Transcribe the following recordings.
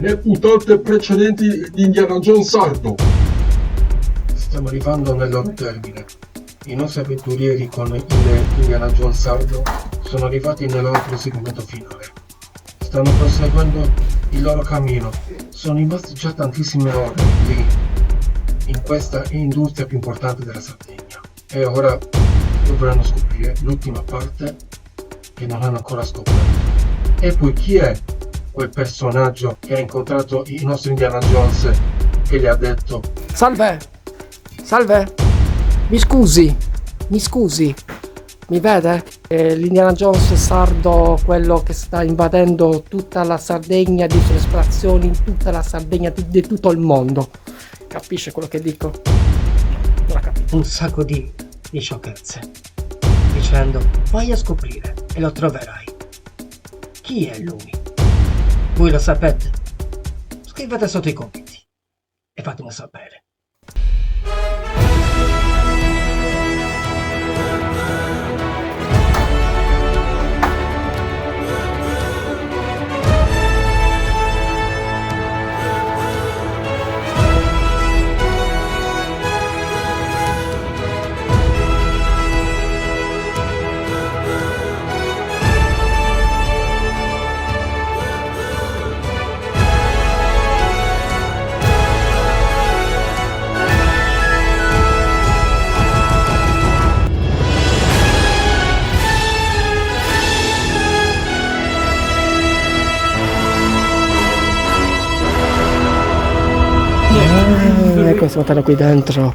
le puntate precedenti di Indiana Jones sardo. Stiamo arrivando nel loro termine. I nostri avventurieri con il Indiana Jones sardo sono arrivati nel loro proseguimento finale. Stanno proseguendo il loro cammino. Sono rimasti già tantissime ore lì, in questa industria più importante della Sardegna. E ora dovranno scoprire l'ultima parte che non hanno ancora scoperto. E poi chi è quel personaggio che ha incontrato il nostro Indiana Jones che gli ha detto: Salve, mi scusi, mi vede? L'Indiana Jones sardo, quello che sta invadendo tutta la Sardegna, di sue esplorazioni in tutta la Sardegna, di tutto il mondo. Capisce quello che dico? Non ha capito. Un sacco di sciocchezze, dicendo vai a scoprire e lo troverai. Chi è lui? Voi lo sapete? Scrivete sotto i commenti e fatemi sapere. Ecco, stiamo entrando qui dentro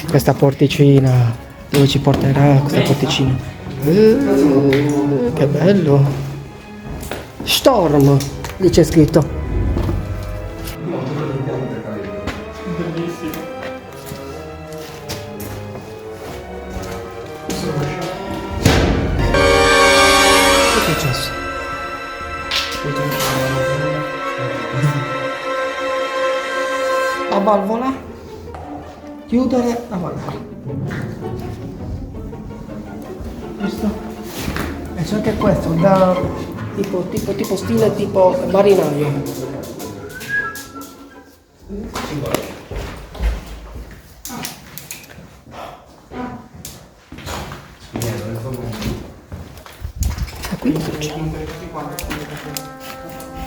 questa porticina. Dove ci porterà questa porticina? Che bello! Storm, lì c'è scritto. Che è successo? La valvola, chiudere la valvola, giusto? E c'è anche questo da tipo stile tipo marinaio. E qui c'è.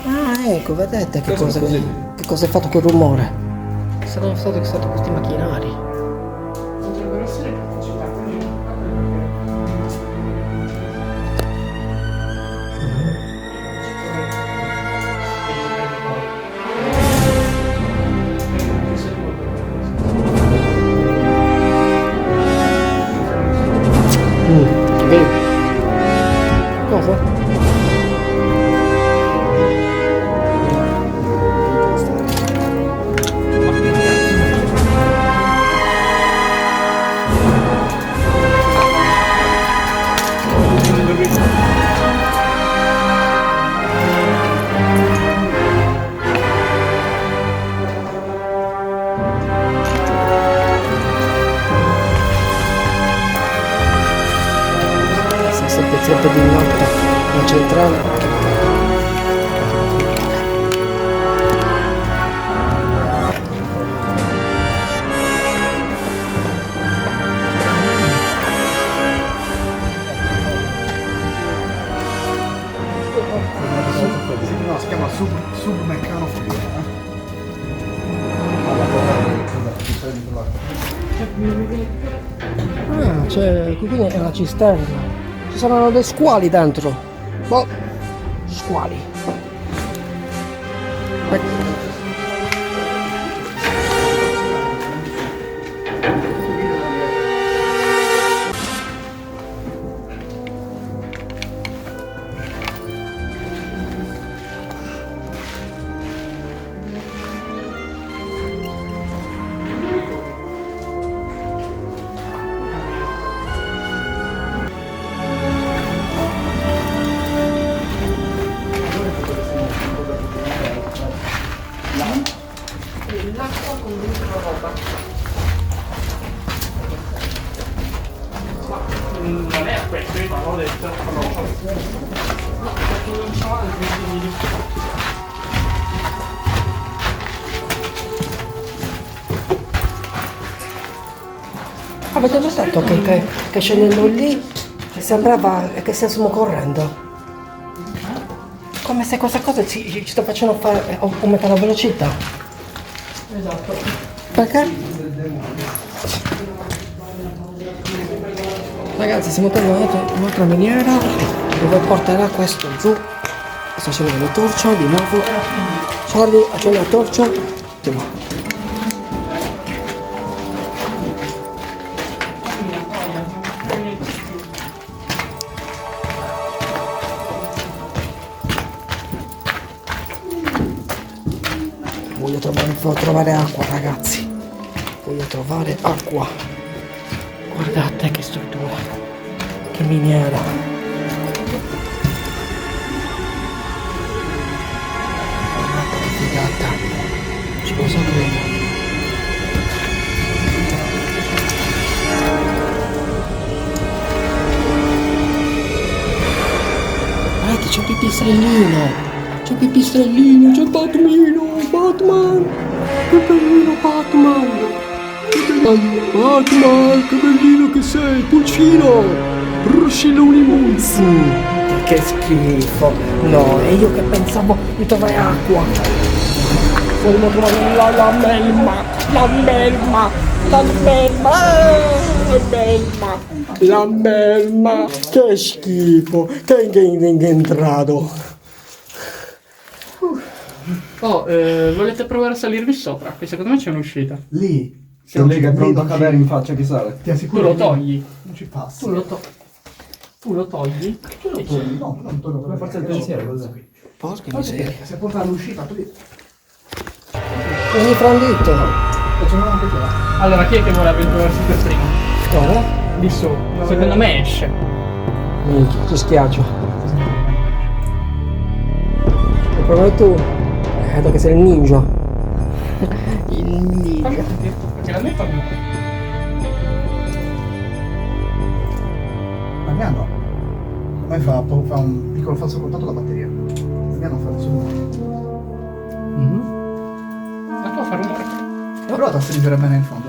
Ah, ecco, vedete che cosa è fatto quel rumore? Saranno stati questi macchinari. Potrebbero essere capacitati. Cosa? Sempre di notte, la centrale. No, si chiama submeccanofonia. Ah, c'è, qui è una cisterna. Ci saranno dei squali dentro. Boh, squali. L'acqua con dentro roba. Non è questo, io non l'ho detto. No, perché non so, avete notato che scendendo lì sembrava che stessimo correndo? Come se questa cosa ci sta facendo fare aumentare la velocità. Esatto. Perché? Ragazzi, stiamo tornando in un'altra miniera dove porterà questo giù. Sto accendendo la torcia di nuovo. Charlie, accendi la torcia. Andiamo. Voglio trovare acqua, ragazzi. Voglio trovare acqua. Guardate che struttura, che miniera. Guardate che figata. Ci posso credere. Guardate, c'è un pipistrellino. C'è un pipistrellino, c'è Batman. Che bellino Batman. Batman, che bellino che sei, pulcino! Brusciloni muzzi! Che schifo! No, e io che pensavo di trovare acqua! Volevo trovare la melma! Che schifo! Che entrato! Oh, volete provare a salirvi sopra? Che secondo me c'è un'uscita. Lì. Sei lì che è pronto a non cadere ci- in faccia chi sale. Ti Tu assicuro lo che togli. non ci passi. Tu lo togli. E c'è. No, non tolgo Come forza il pensiero, cos'è? Porca miseria! Se porta all'uscita, tu Vieni frandito! facciamo anche qua. Allora, chi è che vuole avventurarsi per primo? Guarda! Di su. Secondo me esce. Minchia, ti schiaccio. E poi tu, vedo che sei il ninja. Il ninja. Perché la mia fa male. Damiano, ormai fa un piccolo falso contatto alla batteria. Damiano fa il suo. La tua fa rumore. Prova a stringere bene in fondo.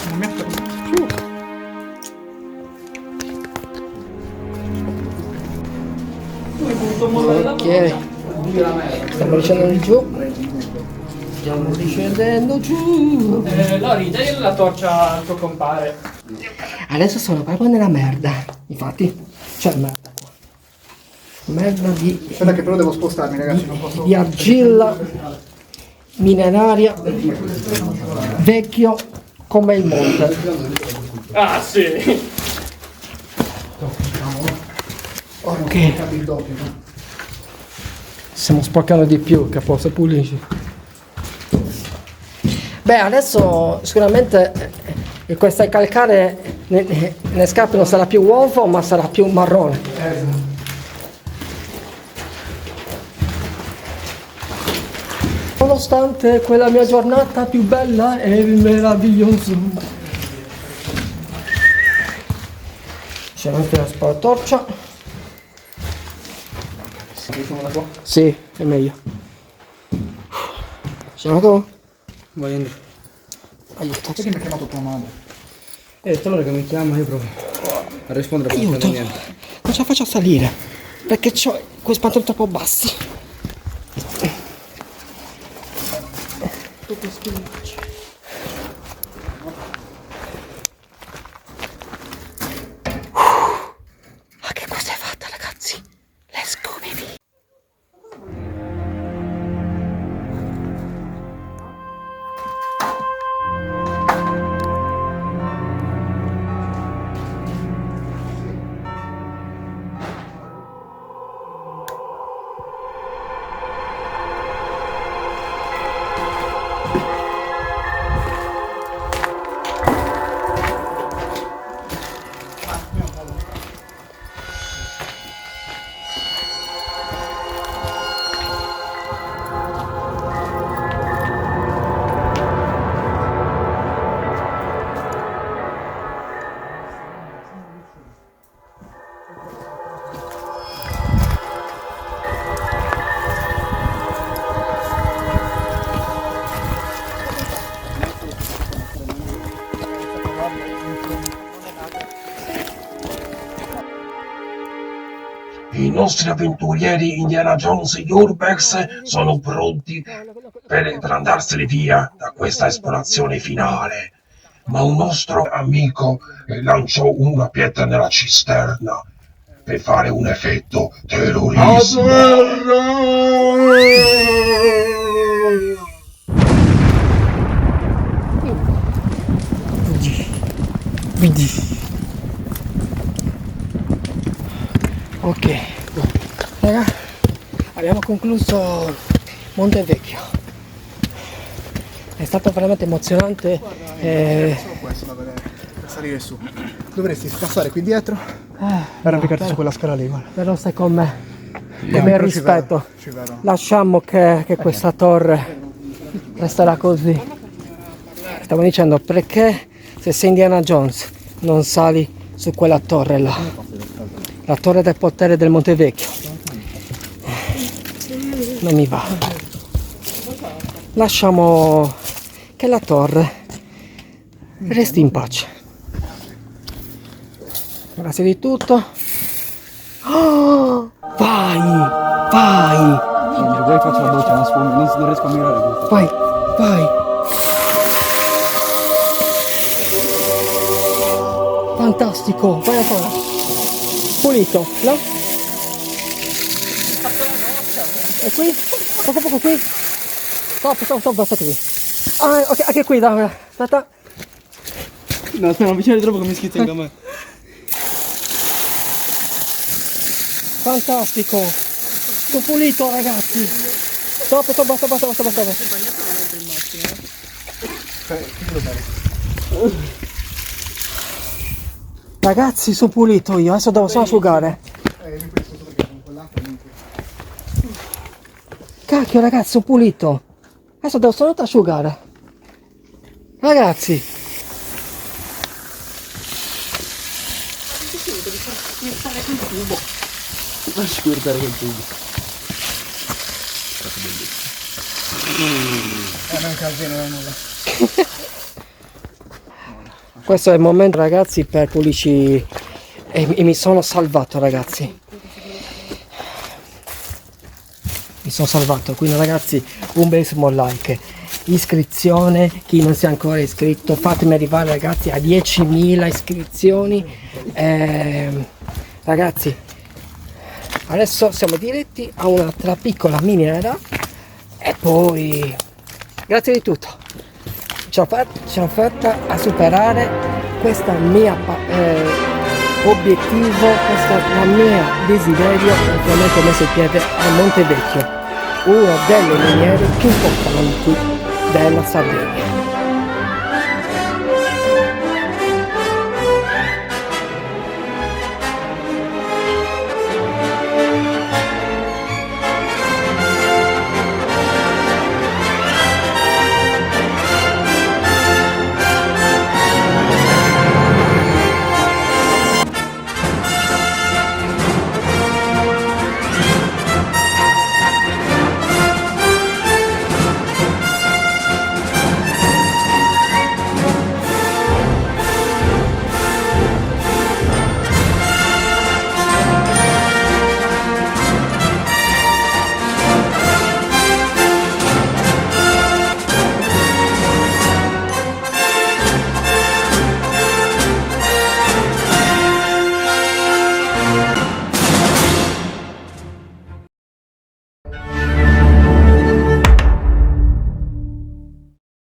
Non mi ha fatto Ok. Stiamo riscendendo giù. Stiamo riscendendo giù. Lori, dai la torcia al tuo compare. Adesso sono proprio nella merda. Infatti, c'è merda qua. Merda Aspetta che però devo spostarmi, ragazzi, non posso. di argilla mineraria vecchio come il monte. Ah, sì. Ok. Il doppio. Stiamo sporcando di più, che posso pulirci. Beh, adesso sicuramente questa calcare ne scarpe non sarà più uovo, ma sarà più marrone. Nonostante quella mia giornata più bella e meravigliosa. C'è anche la sparatorcia. Sì, è meglio. Siamo tu? Voglio andare. Aiuto. Perché mi ha chiamato tua mamma? Sembra che mi chiama, io provo a rispondere per non Aiuto. niente. Non ce la faccio a salire. Perché ho quei pantaloni troppo bassi. Tutto spinacci. Ma che cosa hai fatta, ragazzi? Let's go, baby. nostri avventurieri Indiana Jones e Urbex sono pronti per andarsene via da questa esplorazione finale. Ma un nostro amico lanciò una pietra nella cisterna per fare un effetto A terrorismo. terra! Ok, raga, abbiamo concluso Monte Vecchio. È stato veramente emozionante. Solo questo da vedere, per salire su. Dovresti scassare qui dietro e arrampicarti su quella scala lì, guarda. Però stai con me, con me Però rispetto. ci vedo. Lasciamo che questa torre resterà così. Stavo dicendo, perché se sei Indiana Jones non sali su quella torre là, la torre del potere del Monte Vecchio? Non mi va. Lasciamo che la torre resti in pace. Grazie di tutto. Oh, vai, vai, Se vuoi faccio la doccia, non riesco a mirare questo. vai, vai. Fantastico, vai ancora. Pulito, no? E qui? Poco qui? Stop, basta qui. Ah, ok, anche qui, dai, aspetta. No, aspetta, non avvicinare troppo che mi schizza anche a me. Fantastico. Tutto pulito, ragazzi. Stop, basta. Ragazzi, sono pulito io, adesso devo solo asciugare. Cacchio, ragazzi, sono pulito. Adesso devo solo asciugare. Ragazzi. Lasci squirtare quel tubo. Non è un casino, non è nulla. Questo è il momento, ragazzi, per pulirci. E mi sono salvato, ragazzi. Mi sono salvato, quindi ragazzi un bellissimo like, iscrizione, chi non si è ancora iscritto fatemi arrivare, ragazzi, a 10.000 iscrizioni. Ragazzi, adesso siamo diretti a un'altra piccola miniera e poi grazie di tutto, ce l'ho fatta a superare questa mia obiettivo, questo è il mio desiderio, ovviamente ho messo il piede a Monte Vecchio, una delle miniere più importanti della Sardegna.